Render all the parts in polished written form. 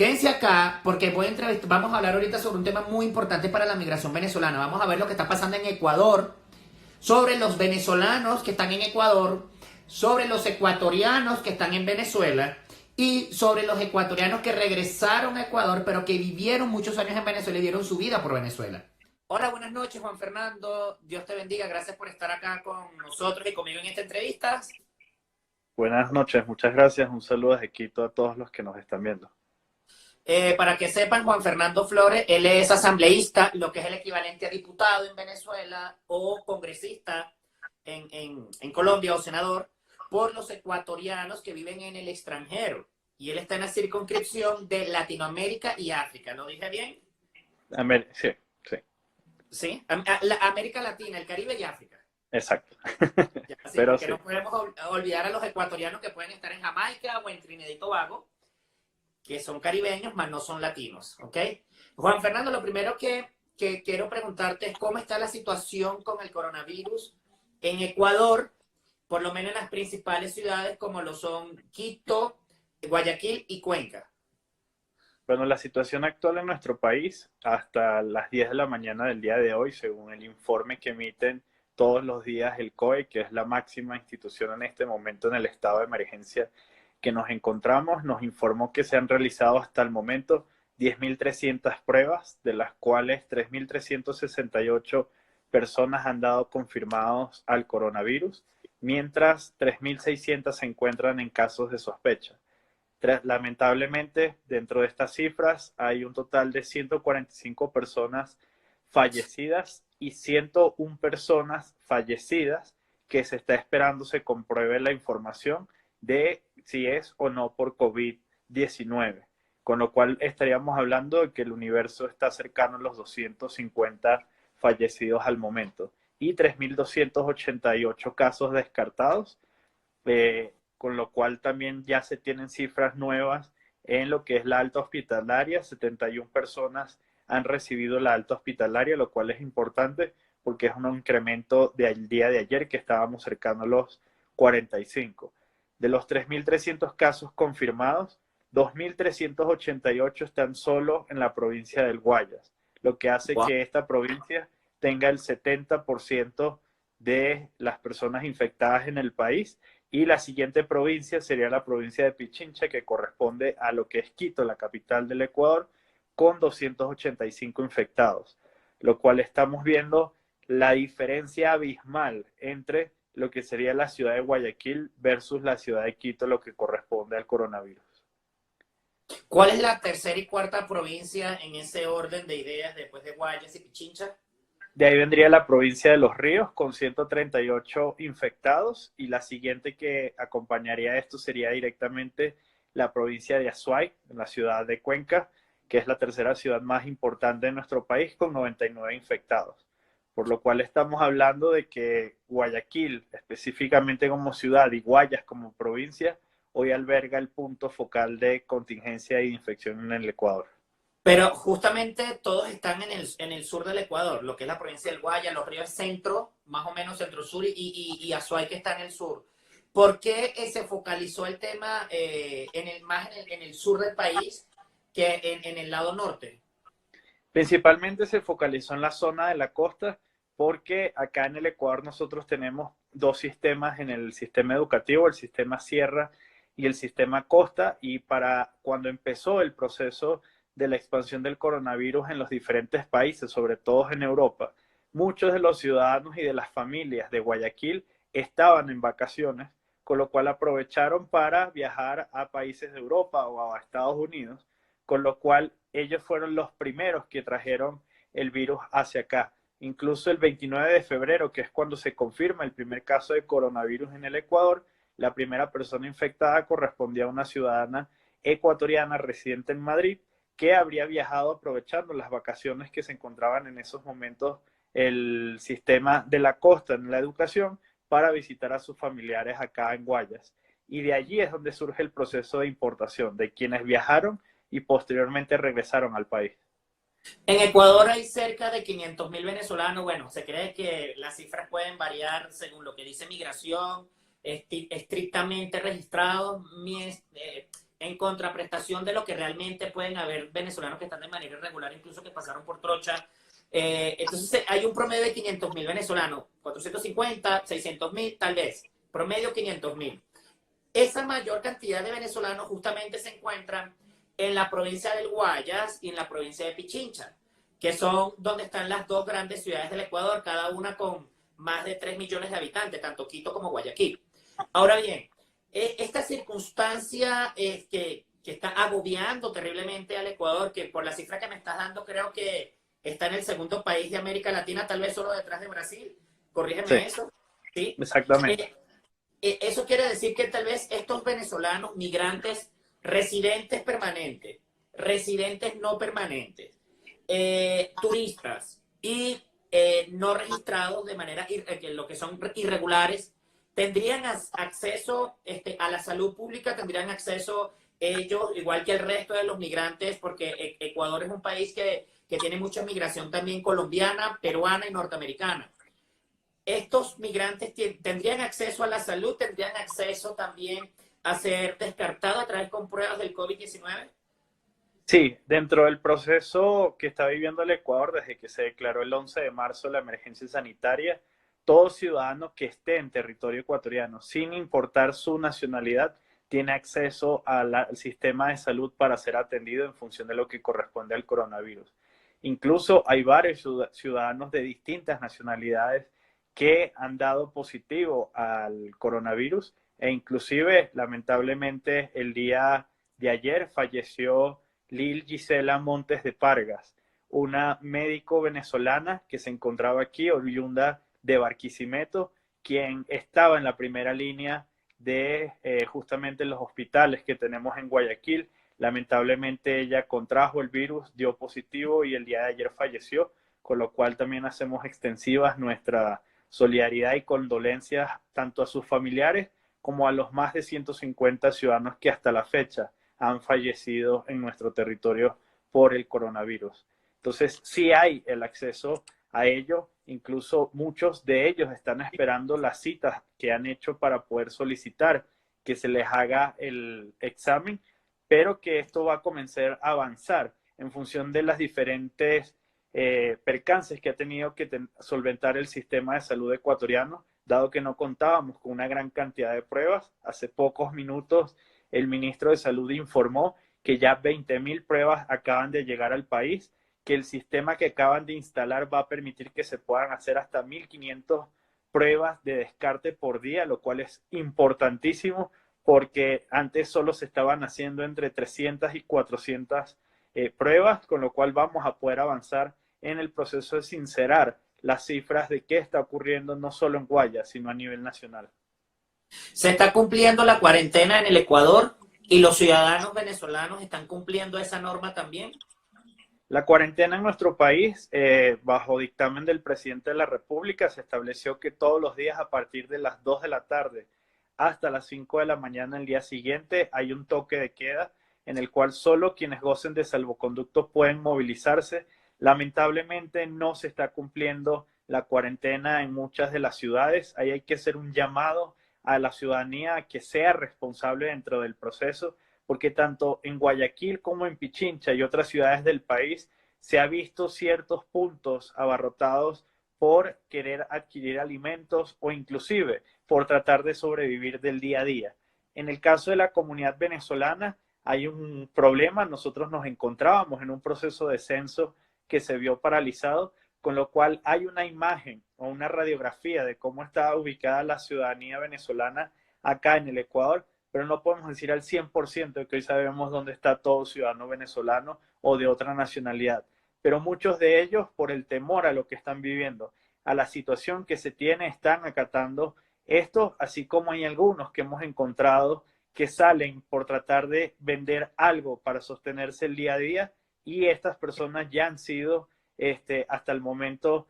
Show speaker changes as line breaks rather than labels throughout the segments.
Quédense acá porque vamos a hablar ahorita sobre un tema muy importante para la migración venezolana. Vamos a ver lo que está pasando en Ecuador, sobre los venezolanos que están en Ecuador, sobre los ecuatorianos que están en Venezuela y sobre los ecuatorianos que regresaron a Ecuador pero que vivieron muchos años en Venezuela y dieron su vida por Venezuela. Hola, buenas noches, Juan Fernando. Dios te bendiga. Gracias por estar acá con nosotros y conmigo en esta entrevista.
Buenas noches, muchas gracias. Un saludo desde Quito a todos los que nos están viendo.
Para que sepan, Juan Fernando Flores, él es asambleísta, lo que es el equivalente a diputado en Venezuela o congresista en Colombia o senador por los ecuatorianos que viven en el extranjero. Y él está en la circunscripción de Latinoamérica y África. ¿Lo dije bien?
Sí, sí,
Sí. América Latina, el Caribe y África.
exacto.
Ya, sí,
Pero
porque
sí,
no podemos olvidar a los ecuatorianos que pueden estar en Jamaica o en Trinidad y Tobago, que son caribeños, mas no son latinos, ¿ok? Juan Fernando, lo primero que quiero preguntarte es cómo está la situación con el coronavirus en Ecuador, por lo menos en las principales ciudades como lo son Quito, Guayaquil y Cuenca.
bueno, la situación actual en nuestro país, hasta las 10 de la mañana del día de hoy, según el informe que emiten todos los días el COE, que es la máxima institución en este momento en el estado de emergencia que nos encontramos, nos informó que se han realizado hasta el momento 10.300 pruebas, de las cuales 3.368 personas han dado confirmados al coronavirus, mientras 3.600 se encuentran en casos de sospecha. Lamentablemente, dentro de estas cifras hay un total de 145 personas fallecidas y 101 personas fallecidas que se está esperando se compruebe la información de si es o no por COVID-19, con lo cual estaríamos hablando de que el universo está cercano a los 250 fallecidos al momento y 3.288 casos descartados, con lo cual también ya se tienen cifras nuevas en lo que es la alta hospitalaria. 71 personas han recibido la alta hospitalaria, lo cual es importante porque es un incremento del día de ayer que estábamos cercanos a los 45. De los 3.300 casos confirmados, 2.388 están solo en la provincia del Guayas, lo que hace
Wow.
que esta provincia tenga el 70% de las personas infectadas en el país, y la siguiente provincia sería la provincia de Pichincha, que corresponde a lo que es Quito, la capital del Ecuador, con 285 infectados, lo cual estamos viendo la diferencia abismal entre lo que sería la ciudad de Guayaquil versus la ciudad de Quito, lo que corresponde al coronavirus.
¿Cuál es la tercera y cuarta provincia en ese orden de ideas después de Guayas y Pichincha?
De ahí vendría la provincia de Los Ríos con 138 infectados, y la siguiente que acompañaría esto sería directamente la provincia de Azuay, en la ciudad de Cuenca, que es la tercera ciudad más importante de nuestro país con 99 infectados. Por lo cual estamos hablando de que Guayaquil, específicamente como ciudad, y Guayas como provincia, hoy alberga el punto focal de contingencia y de infección en el Ecuador.
Pero justamente todos están en el sur del Ecuador, lo que es la provincia del Guaya, Los Ríos centro, más o menos centro-sur, y Azuay que está en el sur. ¿Por qué se focalizó el tema más en el sur del país que en el lado norte?
Principalmente se focalizó en la zona de la costa porque acá en el Ecuador nosotros tenemos dos sistemas en el sistema educativo, el sistema Sierra y el sistema Costa, y para cuando empezó el proceso de la expansión del coronavirus en los diferentes países, sobre todo en Europa, muchos de los ciudadanos y de las familias de Guayaquil estaban en vacaciones, con lo cual aprovecharon para viajar a países de Europa o a Estados Unidos, con lo cual ellos fueron los primeros que trajeron el virus hacia acá. Incluso el 29 de febrero, que es cuando se confirma el primer caso de coronavirus en el Ecuador, la primera persona infectada correspondía a una ciudadana ecuatoriana residente en Madrid, que habría viajado aprovechando las vacaciones que se encontraban en esos momentos el sistema de la costa en la educación, para visitar a sus familiares acá en Guayas. Y de allí es donde surge el proceso de importación de quienes viajaron y posteriormente regresaron al país.
En Ecuador hay cerca de 500.000 venezolanos. Bueno, se cree que las cifras pueden variar según lo que dice migración, estrictamente registrados. en contraprestación de lo que realmente pueden haber venezolanos que están de manera irregular, incluso que pasaron por trocha. Entonces hay un promedio de 500.000 venezolanos, 450, 600.000 tal vez, promedio 500.000. Esa mayor cantidad de venezolanos justamente se encuentran en la provincia del Guayas y en la provincia de Pichincha, que son donde están las dos grandes ciudades del Ecuador, cada una con más de 3 millones de habitantes, tanto Quito como Guayaquil. Ahora bien, esta circunstancia que está agobiando terriblemente al Ecuador, que por la cifra que me estás dando creo que está en el segundo país de América Latina, tal vez solo detrás de Brasil,
Sí,
corrígeme eso, ¿sí?
exactamente.
Eso quiere decir que tal vez estos venezolanos migrantes, residentes permanentes, residentes no permanentes, turistas y no registrados de manera, lo que son irregulares, tendrían acceso a la salud pública, tendrían acceso ellos, igual que el resto de los migrantes, porque Ecuador es un país que tiene mucha migración también colombiana, peruana y norteamericana. Estos migrantes tendrían acceso a la salud, tendrían acceso también a ser descartados a través con pruebas del COVID-19.
Sí, dentro del proceso que está viviendo el Ecuador desde que se declaró el 11 de marzo la emergencia sanitaria, todo ciudadano que esté en territorio ecuatoriano, sin importar su nacionalidad, tiene acceso al sistema de salud para ser atendido en función de lo que corresponde al coronavirus. Incluso hay varios ciudadanos de distintas nacionalidades que han dado positivo al coronavirus e inclusive, lamentablemente, el día de ayer falleció Lil Gisela Montes de Pargas, una médico venezolana que se encontraba aquí, oriunda de Barquisimeto, quien estaba en la primera línea de justamente los hospitales que tenemos en Guayaquil. Lamentablemente ella contrajo el virus, dio positivo y el día de ayer falleció, con lo cual también hacemos extensivas nuestra solidaridad y condolencias tanto a sus familiares como a los más de 150 ciudadanos que hasta la fecha han fallecido en nuestro territorio por el coronavirus. Entonces, sí hay el acceso a ello, incluso muchos de ellos están esperando las citas que han hecho para poder solicitar que se les haga el examen, pero que esto va a comenzar a avanzar en función de las diferentes percances que ha tenido que solventar el sistema de salud ecuatoriano, dado que no contábamos con una gran cantidad de pruebas. Hace pocos minutos el ministro de Salud informó que ya 20.000 pruebas acaban de llegar al país, que el sistema que acaban de instalar va a permitir que se puedan hacer hasta 1.500 pruebas de descarte por día, lo cual es importantísimo porque antes solo se estaban haciendo entre 300 y 400 pruebas, con lo cual vamos a poder avanzar en el proceso de sincerar las cifras de qué está ocurriendo no solo en Guayas, sino a nivel nacional.
Se está cumpliendo la cuarentena en el Ecuador y los ciudadanos venezolanos están cumpliendo esa norma también.
La cuarentena en nuestro país, bajo dictamen del presidente de la República, se estableció que todos los días a partir de las 2 de la tarde hasta las 5 de la mañana el día siguiente hay un toque de queda en el cual solo quienes gocen de salvoconducto pueden movilizarse. Lamentablemente no se está cumpliendo la cuarentena en muchas de las ciudades. Ahí hay que hacer un llamado a la ciudadanía a que sea responsable dentro del proceso, porque tanto en Guayaquil como en Pichincha y otras ciudades del país se ha visto ciertos puntos abarrotados por querer adquirir alimentos o inclusive por tratar de sobrevivir del día a día. En el caso de la comunidad venezolana hay un problema. Nosotros nos encontrábamos en un proceso de censo que se vio paralizado, con lo cual hay una imagen o una radiografía de cómo está ubicada la ciudadanía venezolana acá en el Ecuador, pero no podemos decir al 100% que hoy sabemos dónde está todo ciudadano venezolano o de otra nacionalidad. Pero muchos de ellos, por el temor a lo que están viviendo, a la situación que se tiene, están acatando esto, así como hay algunos que hemos encontrado que salen por tratar de vender algo para sostenerse el día a día y estas personas ya han sido hasta el momento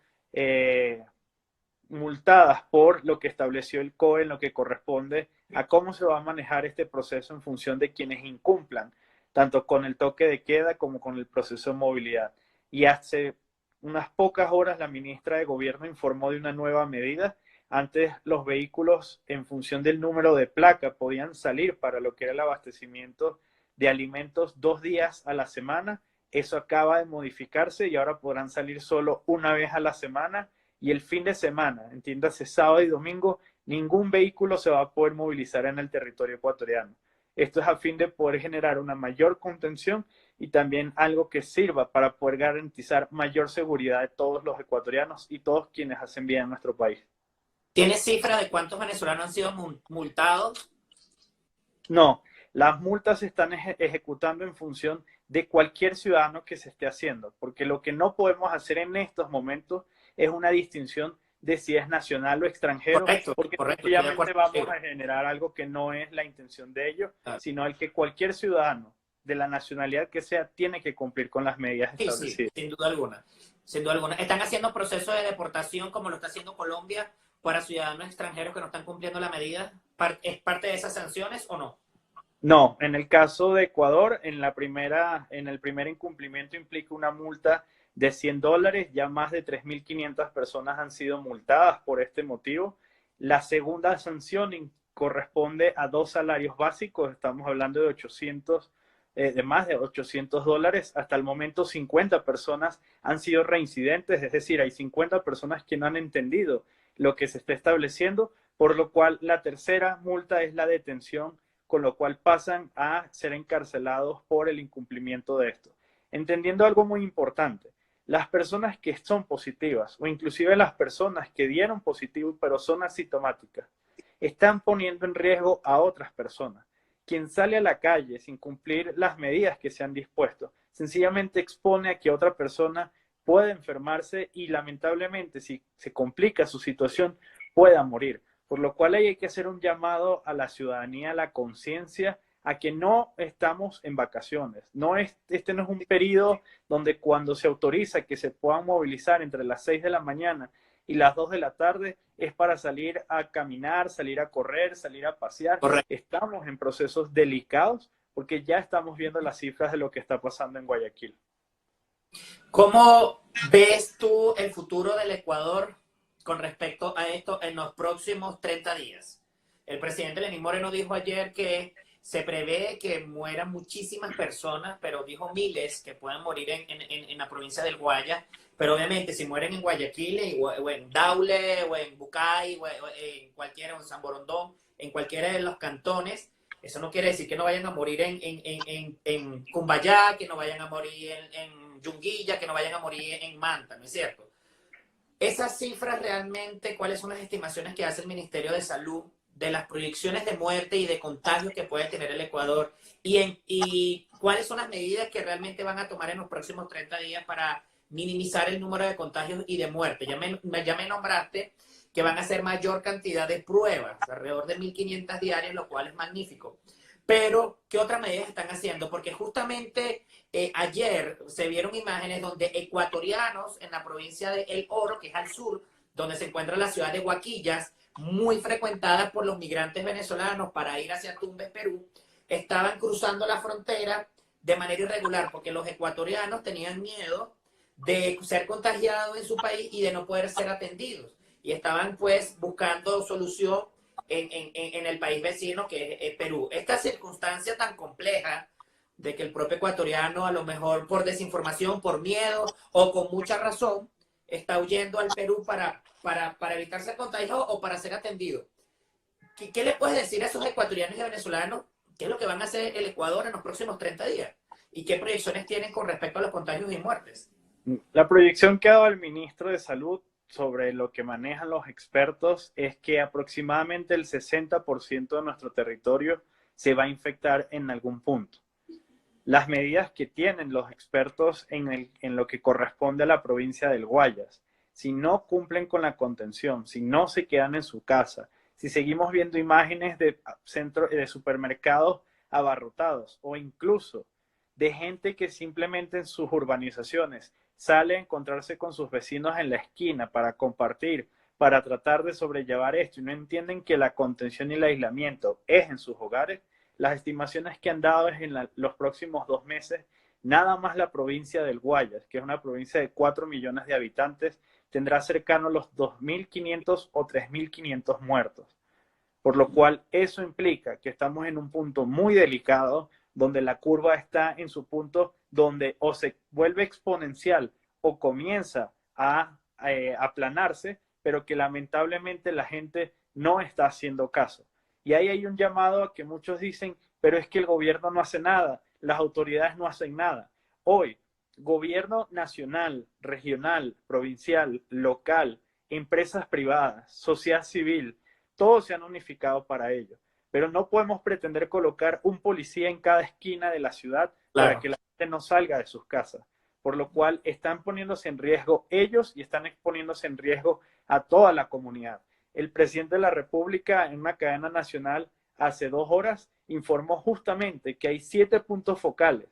multadas por lo que estableció el COE en lo que corresponde a cómo se va a manejar este proceso en función de quienes incumplan, tanto con el toque de queda como con el proceso de movilidad. Y hace unas pocas horas la ministra de Gobierno informó de una nueva medida. Antes los vehículos en función del número de placa podían salir para lo que era el abastecimiento de alimentos 2 días a la semana. Eso acaba de modificarse y ahora podrán salir solo una vez a la semana, y el fin de semana, entiéndase sábado y domingo, ningún vehículo se va a poder movilizar en el territorio ecuatoriano. Esto es a fin de poder generar una mayor contención y también algo que sirva para poder garantizar mayor seguridad de todos los ecuatorianos y todos quienes hacen vida en nuestro país.
¿Tienes cifra de cuántos venezolanos han sido multados?
No, las multas se están ejecutando en función de cualquier ciudadano que se esté haciendo, porque lo que no podemos hacer en estos momentos es una distinción de si es nacional o extranjero,
Correcto,
porque
correcto, estoy de
obviamente
acuerdo
vamos
contigo.
a generar algo que no es la intención de ellos,
Ah,
sino el que cualquier ciudadano de la nacionalidad que sea tiene que cumplir con las medidas
sí, sí,
establecidas.
sin duda alguna. Sin duda alguna. ¿Están haciendo procesos de deportación como lo está haciendo Colombia para ciudadanos extranjeros que no están cumpliendo la medida? ¿Es parte de esas sanciones o no?
No, en el caso de Ecuador, en el primer incumplimiento implica una multa de $100. Ya más de 3.500 personas han sido multadas por este motivo. La segunda sanción corresponde a 2 salarios básicos. Estamos hablando de más de $800. Hasta el momento 50 personas han sido reincidentes, es decir, hay 50 personas que no han entendido lo que se está estableciendo, por lo cual la tercera multa es la detención, con lo cual pasan a ser encarcelados por el incumplimiento de esto. Entendiendo algo muy importante, las personas que son positivas o inclusive las personas que dieron positivo pero son asintomáticas, están poniendo en riesgo a otras personas. Quien sale a la calle sin cumplir las medidas que se han dispuesto, sencillamente expone a que otra persona pueda enfermarse y lamentablemente, si se complica su situación, pueda morir. Por lo cual hay que hacer un llamado a la ciudadanía, a la conciencia, a que no estamos en vacaciones. Este no es un periodo donde cuando se autoriza que se puedan movilizar entre las 6 de la mañana y las 2 de la tarde es para salir a caminar, salir a correr, salir a pasear.
Correcto.
Estamos en procesos delicados porque ya estamos viendo las cifras de lo que está pasando en Guayaquil.
¿Cómo ves tú el futuro del Ecuador con respecto a esto en los próximos 30 días? El presidente Lenín Moreno dijo ayer que se prevé que mueran muchísimas personas, pero dijo miles que puedan morir en la provincia del Guayas. Pero obviamente si mueren en Guayaquil o en Daule o en Bucay o en cualquiera, o en San Borondón, en cualquiera de los cantones, eso no quiere decir que no vayan a morir en Cumbayá, que no vayan a morir en Yunguilla, que no vayan a morir en Manta, ¿no es cierto? Esas cifras realmente, ¿cuáles son las estimaciones que hace el Ministerio de Salud de las proyecciones de muerte y de contagios que puede tener el Ecuador? Y cuáles son las medidas que realmente van a tomar en los próximos 30 días para minimizar el número de contagios y de muerte? Ya me nombraste que van a hacer mayor cantidad de pruebas, alrededor de 1.500 diarias, lo cual es magnífico. Pero, ¿qué otras medidas están haciendo? Porque justamente ayer se vieron imágenes donde ecuatorianos en la provincia de El Oro, que es al sur, donde se encuentra la ciudad de Huaquillas, muy frecuentada por los migrantes venezolanos para ir hacia Tumbes, Perú, estaban cruzando la frontera de manera irregular, porque los ecuatorianos tenían miedo de ser contagiados en su país y de no poder ser atendidos. Y estaban pues buscando solución en el país vecino que es Perú. Esta circunstancia tan compleja de que el propio ecuatoriano, a lo mejor por desinformación, por miedo o con mucha razón, está huyendo al Perú para evitar ser contagiado o para ser atendido. ¿Qué le puedes decir a esos ecuatorianos y venezolanos? ¿Qué es lo que van a hacer el Ecuador en los próximos 30 días? ¿Y qué proyecciones tienen con respecto a los contagios y muertes?
La proyección que ha dado el ministro de Salud sobre lo que manejan los expertos es que aproximadamente el 60% de nuestro territorio se va a infectar en algún punto. Las medidas que tienen los expertos en lo que corresponde a la provincia del Guayas, si no cumplen con la contención, si no se quedan en su casa, si seguimos viendo imágenes de supermercados abarrotados o incluso de gente que simplemente en sus urbanizaciones sale a encontrarse con sus vecinos en la esquina para compartir, para tratar de sobrellevar esto y no entienden que la contención y el aislamiento es en sus hogares, las estimaciones que han dado es los próximos 2 meses, nada más la provincia del Guayas, que es una provincia de 4 millones de habitantes, tendrá cercano a los 2.500 o 3.500 muertos. Por lo cual eso implica que estamos en un punto muy delicado donde la curva está en su punto donde o se vuelve exponencial o comienza a aplanarse, pero que lamentablemente la gente no está haciendo caso. Y ahí hay un llamado a que muchos dicen, pero es que el gobierno no hace nada, las autoridades no hacen nada. Hoy, gobierno nacional, regional, provincial, local, empresas privadas, sociedad civil, todos se han unificado para ello. Pero no podemos pretender colocar un policía en cada esquina de la ciudad para
Claro.
que la gente no salga de sus casas. Por lo cual están poniéndose en riesgo ellos y están exponiéndose en riesgo a toda la comunidad. El presidente de la República en una cadena nacional hace 2 horas informó justamente que hay 7 puntos focales,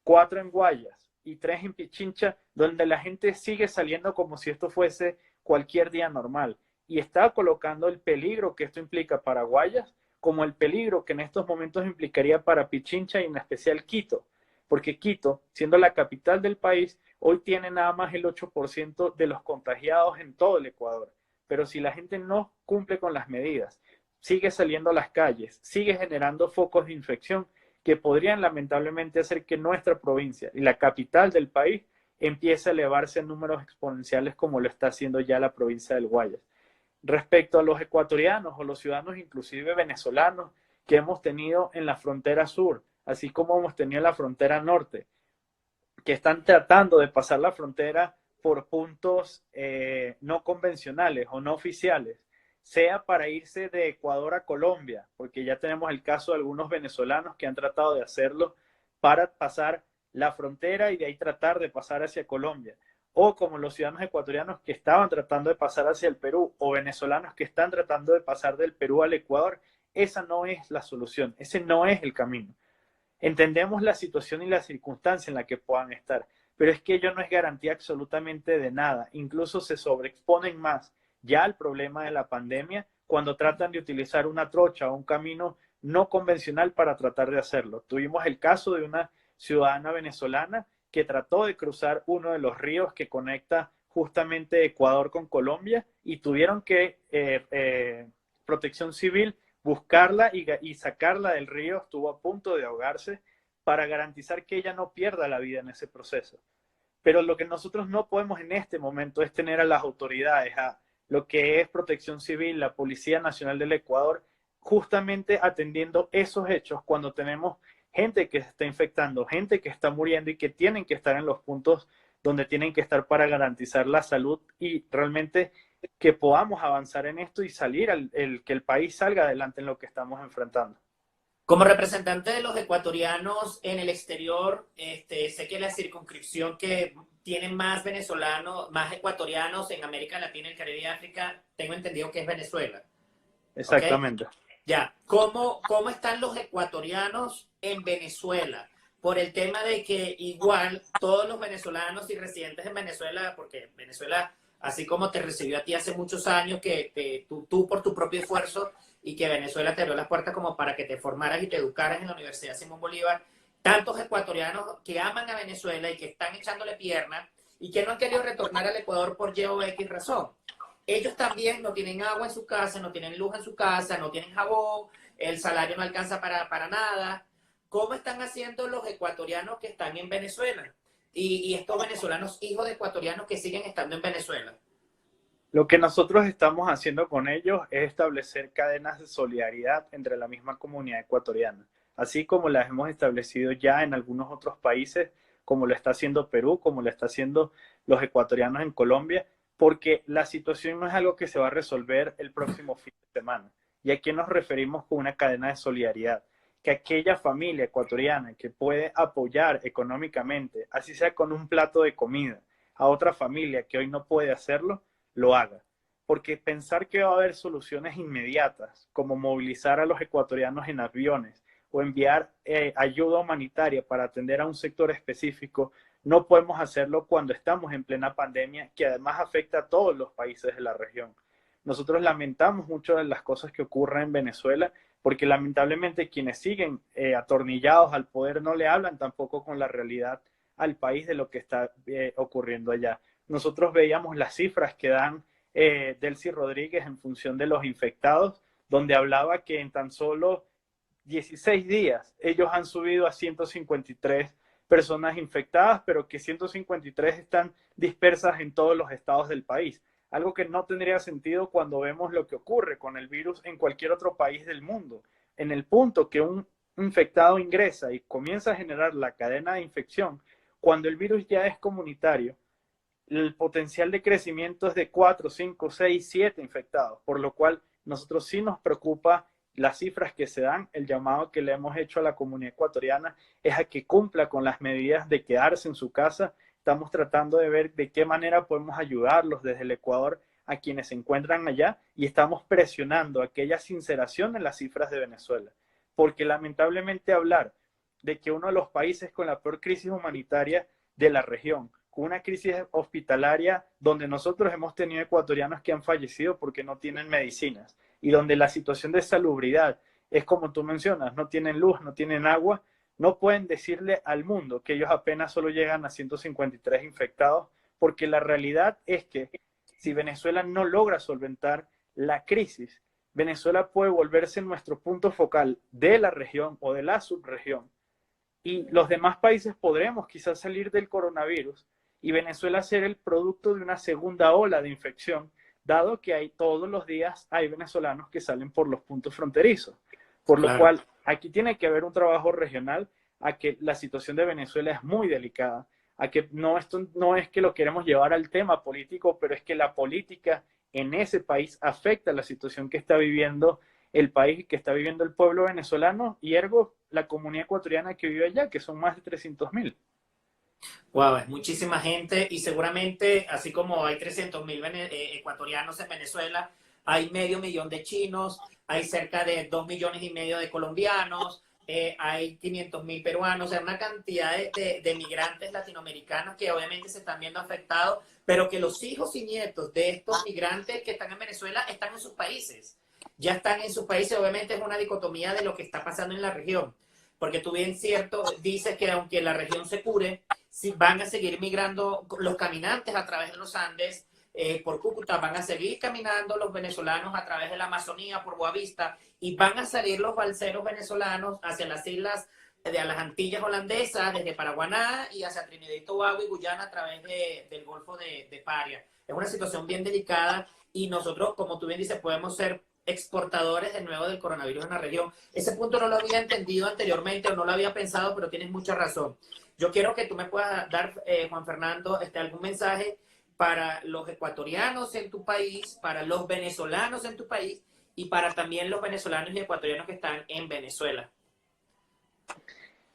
4 en Guayas y 3 en Pichincha, donde la gente sigue saliendo como si esto fuese cualquier día normal. Y está colocando el peligro que esto implica para Guayas como el peligro que en estos momentos implicaría para Pichincha y en especial Quito. Porque Quito, siendo la capital del país, hoy tiene nada más el 8% de los contagiados en todo el Ecuador. Pero si la gente no cumple con las medidas, sigue saliendo a las calles, sigue generando focos de infección que podrían lamentablemente hacer que nuestra provincia y la capital del país empiece a elevarse en números exponenciales como lo está haciendo ya la provincia del Guayas. Respecto a los ecuatorianos o los ciudadanos inclusive venezolanos que hemos tenido en la frontera sur, así como hemos tenido en la frontera norte, que están tratando de pasar la frontera por puntos no convencionales o no oficiales, sea para irse de Ecuador a Colombia, porque ya tenemos el caso de algunos venezolanos que han tratado de hacerlo para pasar la frontera y de ahí tratar de pasar hacia Colombia, o como los ciudadanos ecuatorianos que estaban tratando de pasar hacia el Perú, o venezolanos que están tratando de pasar del Perú al Ecuador. Esa no es la solución, ese no es el camino. Entendemos la situación y la circunstancia en la que puedan estar, pero es que ello no es garantía absolutamente de nada. Incluso se sobreexponen más ya al problema de la pandemia cuando tratan de utilizar una trocha o un camino no convencional para tratar de hacerlo. Tuvimos el caso de una ciudadana venezolana que trató de cruzar uno de los ríos que conecta justamente Ecuador con Colombia y tuvieron que Protección Civil buscarla y sacarla del río, estuvo a punto de ahogarse para garantizar que ella no pierda la vida en ese proceso. Pero lo que nosotros no podemos en este momento es tener a las autoridades, a lo que es Protección Civil, la Policía Nacional del Ecuador, justamente atendiendo esos hechos cuando tenemos gente que se está infectando, gente que está muriendo y que tienen que estar en los puntos donde tienen que estar para garantizar la salud y realmente que podamos avanzar en esto y salir, que el país salga adelante en lo que estamos enfrentando.
Como representante de los ecuatorianos en el exterior, sé que la circunscripción que tiene más venezolanos, más ecuatorianos en América Latina, el Caribe y África, tengo entendido que es Venezuela. ¿Ok?
Exactamente.
Ya, ¿cómo están los ecuatorianos en Venezuela? Por el tema de que igual todos los venezolanos y residentes en Venezuela, porque Venezuela, así como te recibió a ti hace muchos años, que tú por tu propio esfuerzo y que Venezuela te abrió las puertas como para que te formaras y te educaras en la Universidad Simón Bolívar, tantos ecuatorianos que aman a Venezuela y que están echándole pierna y que no han querido retornar al Ecuador por Y o X razón. Ellos también no tienen agua en su casa, no tienen luz en su casa, no tienen jabón, el salario no alcanza para nada. ¿Cómo están haciendo los ecuatorianos que están en Venezuela? Y estos venezolanos, hijos de ecuatorianos que siguen estando en Venezuela.
Lo que nosotros estamos haciendo con ellos es establecer cadenas de solidaridad entre la misma comunidad ecuatoriana, así como las hemos establecido ya en algunos otros países, como lo está haciendo Perú, como lo está haciendo los ecuatorianos en Colombia, porque la situación no es algo que se va a resolver el próximo fin de semana. ¿Y a qué nos referimos con una cadena de solidaridad? Que aquella familia ecuatoriana que puede apoyar económicamente, así sea con un plato de comida, a otra familia que hoy no puede hacerlo, lo haga. Porque pensar que va a haber soluciones inmediatas, como movilizar a los ecuatorianos en aviones o enviar ayuda humanitaria para atender a un sector específico, no podemos hacerlo cuando estamos en plena pandemia, que además afecta a todos los países de la región. Nosotros lamentamos mucho de las cosas que ocurren en Venezuela, porque lamentablemente quienes siguen atornillados al poder no le hablan tampoco con la realidad al país de lo que está ocurriendo allá. Nosotros veíamos las cifras que dan Delcy Rodríguez en función de los infectados, donde hablaba que en tan solo 16 días ellos han subido a 153 personas infectadas, pero que 153 están dispersas en todos los estados del país. Algo que no tendría sentido cuando vemos lo que ocurre con el virus en cualquier otro país del mundo. En el punto que un infectado ingresa y comienza a generar la cadena de infección, cuando el virus ya es comunitario, el potencial de crecimiento es de 4, 5, 6, 7 infectados, por lo cual nosotros sí nos preocupa las cifras que se dan. El llamado que le hemos hecho a la comunidad ecuatoriana es a que cumpla con las medidas de quedarse en su casa. Estamos tratando de ver de qué manera podemos ayudarlos desde el Ecuador a quienes se encuentran allá y estamos presionando a que haya sinceración en las cifras de Venezuela, porque lamentablemente hablar de que uno de los países con la peor crisis humanitaria de la región, con una crisis hospitalaria donde nosotros hemos tenido ecuatorianos que han fallecido porque no tienen medicinas y donde la situación de salubridad es como tú mencionas, no tienen luz, no tienen agua, no pueden decirle al mundo que ellos apenas solo llegan a 153 infectados, porque la realidad es que si Venezuela no logra solventar la crisis, Venezuela puede volverse nuestro punto focal de la región o de la subregión y los demás países podremos quizás salir del coronavirus y Venezuela ser el producto de una segunda ola de infección, dado que hay todos los días hay venezolanos que salen por los puntos fronterizos. Por lo
Claro.
cual, aquí tiene que haber un trabajo regional, a que la situación de Venezuela es muy delicada, a que no, esto no es que lo queremos llevar al tema político, pero es que la política en ese país afecta la situación que está viviendo el país, que está viviendo el pueblo venezolano y ergo la comunidad ecuatoriana que vive allá, que son más de 300.000.
Wow, es muchísima gente y seguramente, así como hay 300.000 ecuatorianos en Venezuela, hay medio millón de chinos, hay cerca de 2,5 millones de colombianos, hay 500.000 peruanos, o sea, una cantidad de migrantes latinoamericanos que obviamente se están viendo afectados, pero que los hijos y nietos de estos migrantes que están en Venezuela están en sus países. Ya están en sus países, obviamente es una dicotomía de lo que está pasando en la región. Porque tú bien cierto dices que aunque la región se cure, si van a seguir migrando los caminantes a través de los Andes, por Cúcuta, van a seguir caminando los venezolanos a través de la Amazonía, por Boavista, y van a salir los balseros venezolanos hacia las islas de las Antillas holandesas, desde Paraguaná y hacia Trinidad y Tobago y Guyana a través del Golfo de Paria. Es una situación bien delicada y nosotros, como tú bien dices, podemos ser exportadores de nuevo del coronavirus en la región. Ese punto no lo había entendido anteriormente o no lo había pensado, pero tienes mucha razón. Yo quiero que tú me puedas dar, Juan Fernando, algún mensaje para los ecuatorianos en tu país, para los venezolanos en tu país y para también los venezolanos y ecuatorianos que están en Venezuela.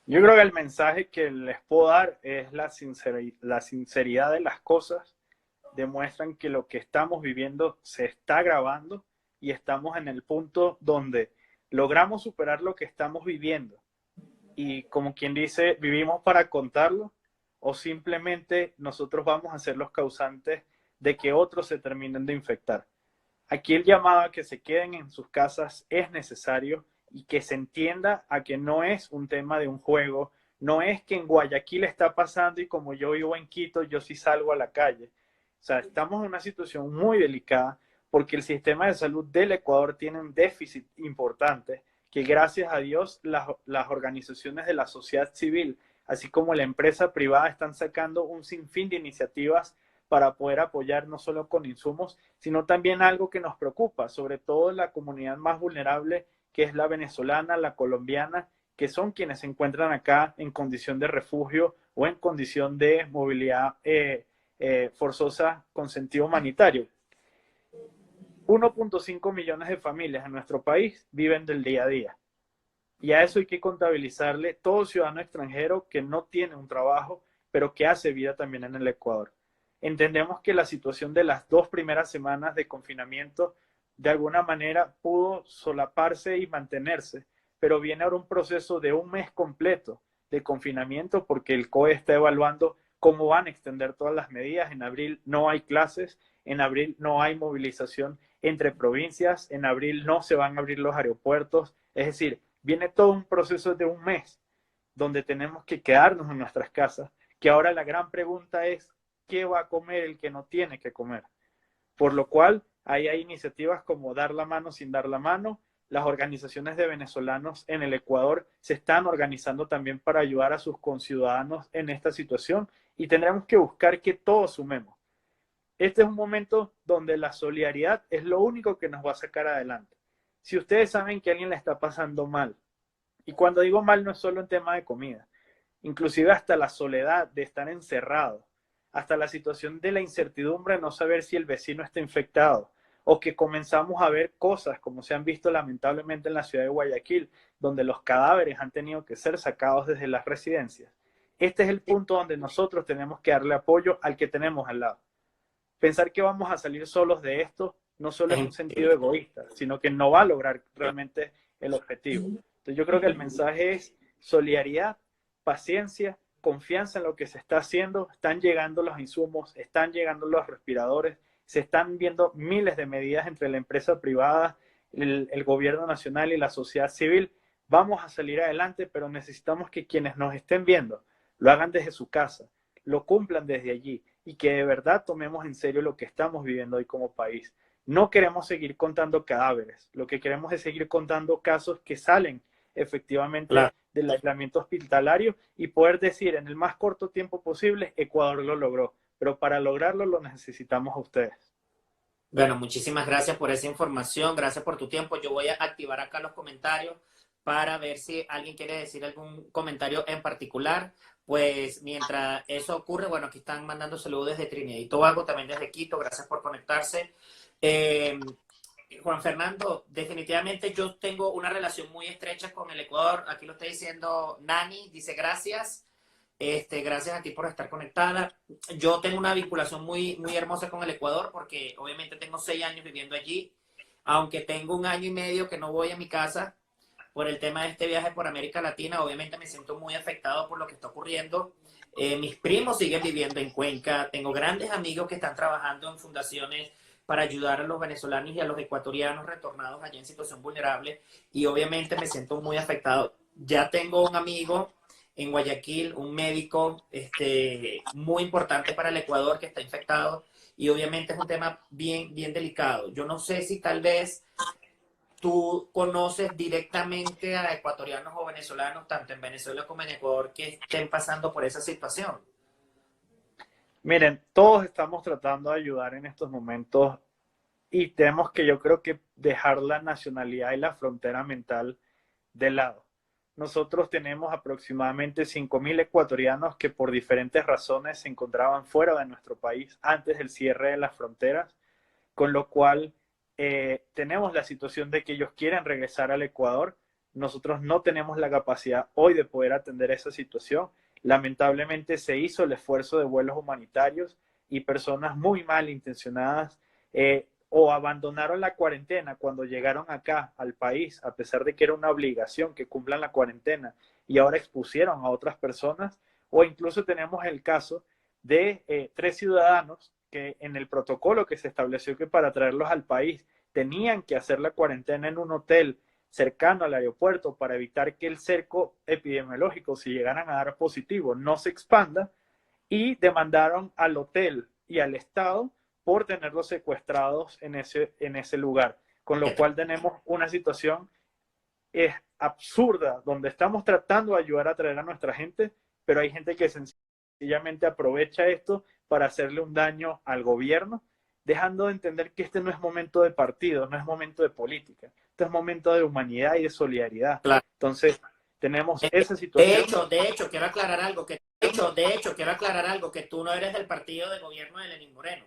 Yo creo que el mensaje que les puedo dar es la sinceridad de las cosas. Demuestran que lo que estamos viviendo se está grabando y estamos en el punto donde logramos superar lo que estamos viviendo. Y como quien dice, vivimos para contarlo o simplemente nosotros vamos a ser los causantes de que otros se terminen de infectar. Aquí el llamado a que se queden en sus casas es necesario y que se entienda a que no es un tema de un juego, no es que en Guayaquil está pasando y como yo vivo en Quito, yo sí salgo a la calle. O sea, estamos en una situación muy delicada porque el sistema de salud del Ecuador tiene un déficit importante que gracias a Dios las organizaciones de la sociedad civil, así como la empresa privada, están sacando un sinfín de iniciativas para poder apoyar no solo con insumos, sino también algo que nos preocupa, sobre todo la comunidad más vulnerable, que es la venezolana, la colombiana, que son quienes se encuentran acá en condición de refugio o en condición de movilidad forzosa con sentido humanitario. 1.5 millones de familias en nuestro país viven del día a día. Y a eso hay que contabilizarle todo ciudadano extranjero que no tiene un trabajo, pero que hace vida también en el Ecuador. Entendemos que la situación de las 2 primeras semanas de confinamiento de alguna manera pudo solaparse y mantenerse, pero viene ahora un proceso de un mes completo de confinamiento porque el COE está evaluando cómo van a extender todas las medidas. En abril no hay clases, en abril no hay movilización entre provincias, en abril no se van a abrir los aeropuertos, es decir, viene todo un proceso de un mes donde tenemos que quedarnos en nuestras casas, que ahora la gran pregunta es, ¿qué va a comer el que no tiene que comer? Por lo cual, ahí hay iniciativas como dar la mano sin dar la mano, las organizaciones de venezolanos en el Ecuador se están organizando también para ayudar a sus conciudadanos en esta situación y tendremos que buscar que todos sumemos. Este es un momento donde la solidaridad es lo único que nos va a sacar adelante. Si ustedes saben que alguien le está pasando mal, y cuando digo mal no es solo en tema de comida, inclusive hasta la soledad de estar encerrado, hasta la situación de la incertidumbre de no saber si el vecino está infectado, o que comenzamos a ver cosas como se han visto lamentablemente en la ciudad de Guayaquil, donde los cadáveres han tenido que ser sacados desde las residencias. Este es el punto donde nosotros tenemos que darle apoyo al que tenemos al lado. Pensar que vamos a salir solos de esto no solo es un sentido egoísta, sino que no va a lograr realmente el objetivo. Entonces yo creo que el mensaje es solidaridad, paciencia, confianza en lo que se está haciendo. Están llegando los insumos, están llegando los respiradores, se están viendo miles de medidas entre la empresa privada, el gobierno nacional y la sociedad civil. Vamos a salir adelante, pero necesitamos que quienes nos estén viendo lo hagan desde su casa, lo cumplan desde allí y que de verdad tomemos en serio lo que estamos viviendo hoy como país. No queremos seguir contando cadáveres, lo que queremos es seguir contando casos que salen efectivamente del aislamiento hospitalario y poder decir en el más corto tiempo posible, Ecuador lo logró, pero para lograrlo lo necesitamos a ustedes.
Bueno, muchísimas gracias por esa información, gracias por tu tiempo. Yo voy a activar acá los comentarios para ver si alguien quiere decir algún comentario en particular. Pues mientras eso ocurre, bueno, aquí están mandando saludos desde Trinidad y Tobago, también desde Quito, gracias por conectarse. Juan Fernando, definitivamente yo tengo una relación muy estrecha con el Ecuador, aquí lo está diciendo Nani, dice gracias. Gracias a ti por estar conectada. Yo tengo una vinculación muy, muy hermosa con el Ecuador porque obviamente tengo 6 años viviendo allí, aunque tengo 1 año y medio que no voy a mi casa por el tema de este viaje por América Latina. Obviamente me siento muy afectado por lo que está ocurriendo. Mis primos siguen viviendo en Cuenca. Tengo grandes amigos que están trabajando en fundaciones para ayudar a los venezolanos y a los ecuatorianos retornados allá en situación vulnerable. Y obviamente me siento muy afectado. Ya tengo un amigo en Guayaquil, un médico muy importante para el Ecuador que está infectado. Y obviamente es un tema bien, bien delicado. Yo no sé si tal vez tú conoces directamente a ecuatorianos o venezolanos, tanto en Venezuela como en Ecuador, que estén pasando por esa situación.
Miren, todos estamos tratando de ayudar en estos momentos y tenemos que, yo creo que dejar la nacionalidad y la frontera mental de lado. Nosotros tenemos aproximadamente 5.000 ecuatorianos que por diferentes razones se encontraban fuera de nuestro país antes del cierre de las fronteras, con lo cual tenemos la situación de que ellos quieren regresar al Ecuador. Nosotros no tenemos la capacidad hoy de poder atender esa situación. Lamentablemente se hizo el esfuerzo de vuelos humanitarios y personas muy malintencionadas o abandonaron la cuarentena cuando llegaron acá al país, a pesar de que era una obligación que cumplan la cuarentena y ahora expusieron a otras personas, o incluso tenemos el caso de 3 ciudadanos que en el protocolo que se estableció que para traerlos al país tenían que hacer la cuarentena en un hotel cercano al aeropuerto para evitar que el cerco epidemiológico, si llegaran a dar positivo, no se expanda, y demandaron al hotel y al Estado por tenerlos secuestrados en ese lugar. Con lo cual tenemos una situación absurda, donde estamos tratando de ayudar a traer a nuestra gente, pero hay gente que sencillamente aprovecha esto para hacerle un daño al gobierno, dejando de entender que este no es momento de partido, no es momento de política, este es momento de humanidad y de solidaridad.
Claro.
Entonces, tenemos esa situación.
De hecho, quiero aclarar algo, quiero aclarar algo, que tú no eres del partido de gobierno de Lenín Moreno.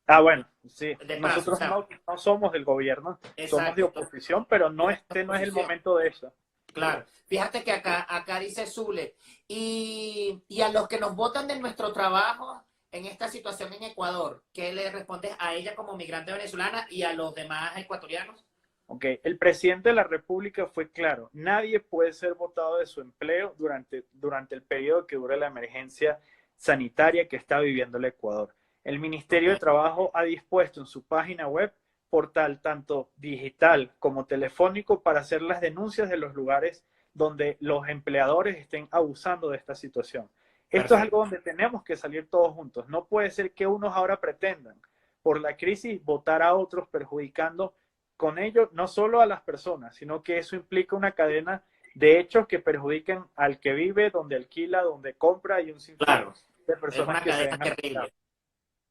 Ah, bueno, sí.
De paso,
Nosotros no somos del gobierno, somos de oposición, pero no, no es el momento de eso.
Claro. Fíjate que acá dice Zule, y a los que nos votan de nuestro trabajo en esta situación en Ecuador, ¿qué le respondes a ella como migrante venezolana y a los demás ecuatorianos?
Ok, el presidente de la República fue claro, nadie puede ser votado de su empleo durante el periodo que dure la emergencia sanitaria que está viviendo el Ecuador. El Ministerio de Trabajo ha dispuesto en su página web portal tanto digital como telefónico para hacer las denuncias de los lugares donde los empleadores estén abusando de esta situación. Esto es algo donde tenemos que salir todos juntos. No puede ser que unos ahora pretendan, por la crisis, votar a otros perjudicando con ello no solo a las personas, sino que eso implica una cadena de hechos que perjudiquen al que vive, donde alquila, donde compra y un sinfín
Claro,
de
es
personas
una
que se
cadena
ven afectadas.
terrible.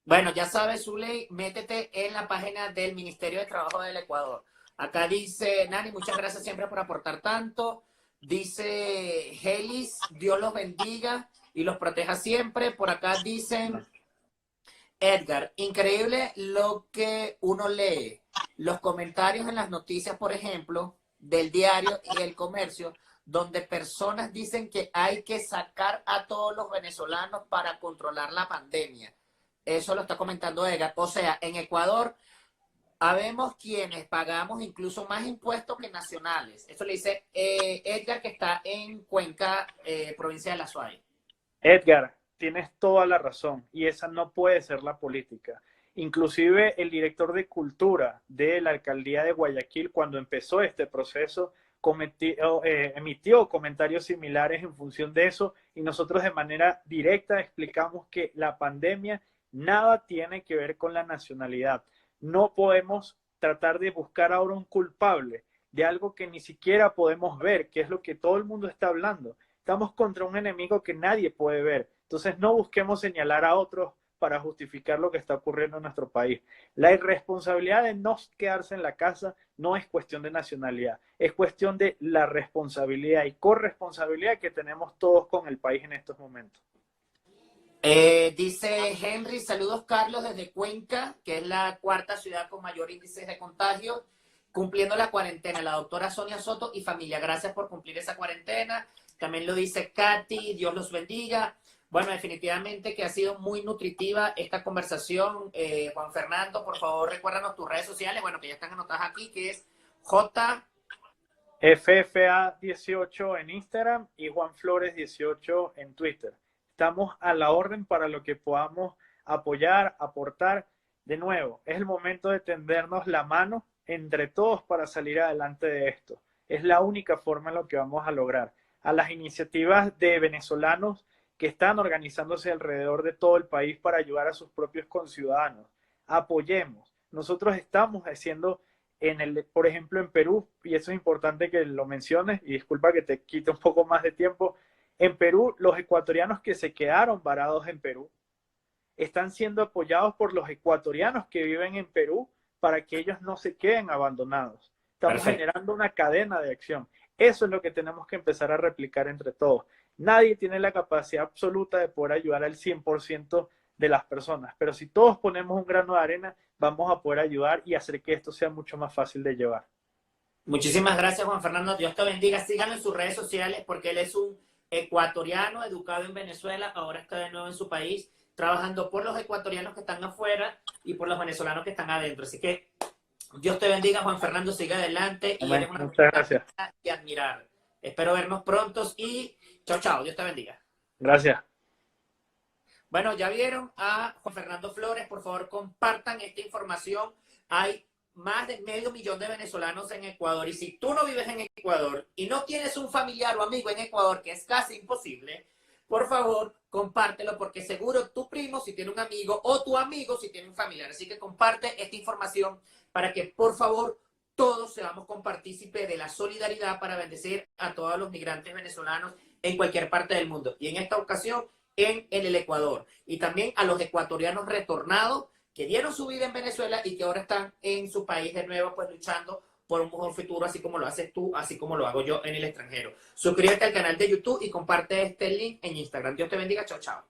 Bueno, ya sabes, Zuley, métete en la página del Ministerio de Trabajo del Ecuador. Acá dice, Nani, muchas gracias siempre por aportar tanto. Dice Helis, Dios los bendiga y los proteja siempre. Por acá dicen, Edgar, increíble lo que uno lee. Los comentarios en las noticias, por ejemplo, del diario y el comercio, donde personas dicen que hay que sacar a todos los venezolanos para controlar la pandemia. Eso lo está comentando Edgar. O sea, en Ecuador, habemos quienes pagamos incluso más impuestos que nacionales. Eso le dice Edgar, que está en Cuenca, provincia de La Suárez.
Edgar, tienes toda la razón y esa no puede ser la política. Inclusive el director de cultura de la alcaldía de Guayaquil, cuando empezó este proceso, emitió comentarios similares en función de eso y nosotros de manera directa explicamos que la pandemia nada tiene que ver con la nacionalidad. No podemos tratar de buscar ahora un culpable de algo que ni siquiera podemos ver, que es lo que todo el mundo está hablando. Estamos contra un enemigo que nadie puede ver. Entonces no busquemos señalar a otros para justificar lo que está ocurriendo en nuestro país. La irresponsabilidad de no quedarse en la casa no es cuestión de nacionalidad, es cuestión de la responsabilidad y corresponsabilidad que tenemos todos con el país en estos momentos.
Dice Henry, saludos Carlos desde Cuenca, que es la cuarta ciudad con mayor índice de contagio, cumpliendo la cuarentena. La doctora Sonia Soto y familia, gracias por cumplir esa cuarentena. También lo dice Katy, Dios los bendiga. Bueno, definitivamente que ha sido muy nutritiva esta conversación. Juan Fernando, por favor, recuérdanos tus redes sociales, bueno, que ya están anotadas aquí, que es J...
FFA18 en Instagram y Juan Flores 18 en Twitter. Estamos a la orden para lo que podamos apoyar, aportar. De nuevo, es el momento de tendernos la mano entre todos para salir adelante de esto. Es la única forma en la que vamos a lograr. A las iniciativas de venezolanos que están organizándose alrededor de todo el país para ayudar a sus propios conciudadanos. Apoyemos. Nosotros estamos haciendo, por ejemplo, en Perú, y eso es importante que lo menciones, y disculpa que te quite un poco más de tiempo, en Perú, los ecuatorianos que se quedaron varados en Perú están siendo apoyados por los ecuatorianos que viven en Perú para que ellos no se queden abandonados. Estamos generando una cadena de acción. Eso es lo que tenemos que empezar a replicar entre todos. Nadie tiene la capacidad absoluta de poder ayudar al 100% de las personas, pero si todos ponemos un grano de arena, vamos a poder ayudar y hacer que esto sea mucho más fácil de llevar.
Muchísimas gracias, Juan Fernando. Dios te bendiga. Síganlo en sus redes sociales porque él es un ecuatoriano educado en Venezuela, ahora está de nuevo en su país, trabajando por los ecuatorianos que están afuera y por los venezolanos que están adentro. Así que Dios te bendiga, Juan Fernando, siga adelante y eres una
muchas gracias.
Y admirar. Espero vernos prontos y chao, chao. Dios te bendiga.
Gracias.
Bueno, ya vieron a Juan Fernando Flores. Por favor, compartan esta información. Hay más de 500.000 de venezolanos en Ecuador. Y si tú no vives en Ecuador y no tienes un familiar o amigo en Ecuador, que es casi imposible, por favor, compártelo porque seguro tu primo si tiene un amigo o tu amigo si tiene un familiar. Así que comparte esta información para que, por favor, todos seamos compartícipes de la solidaridad para bendecir a todos los migrantes venezolanos en cualquier parte del mundo. Y en esta ocasión, en el Ecuador. Y también a los ecuatorianos retornados que dieron su vida en Venezuela y que ahora están en su país de nuevo, pues luchando por un mejor futuro, así como lo haces tú, así como lo hago yo en el extranjero. Suscríbete al canal de YouTube y comparte este link en Instagram. Dios te bendiga. Chao, chao.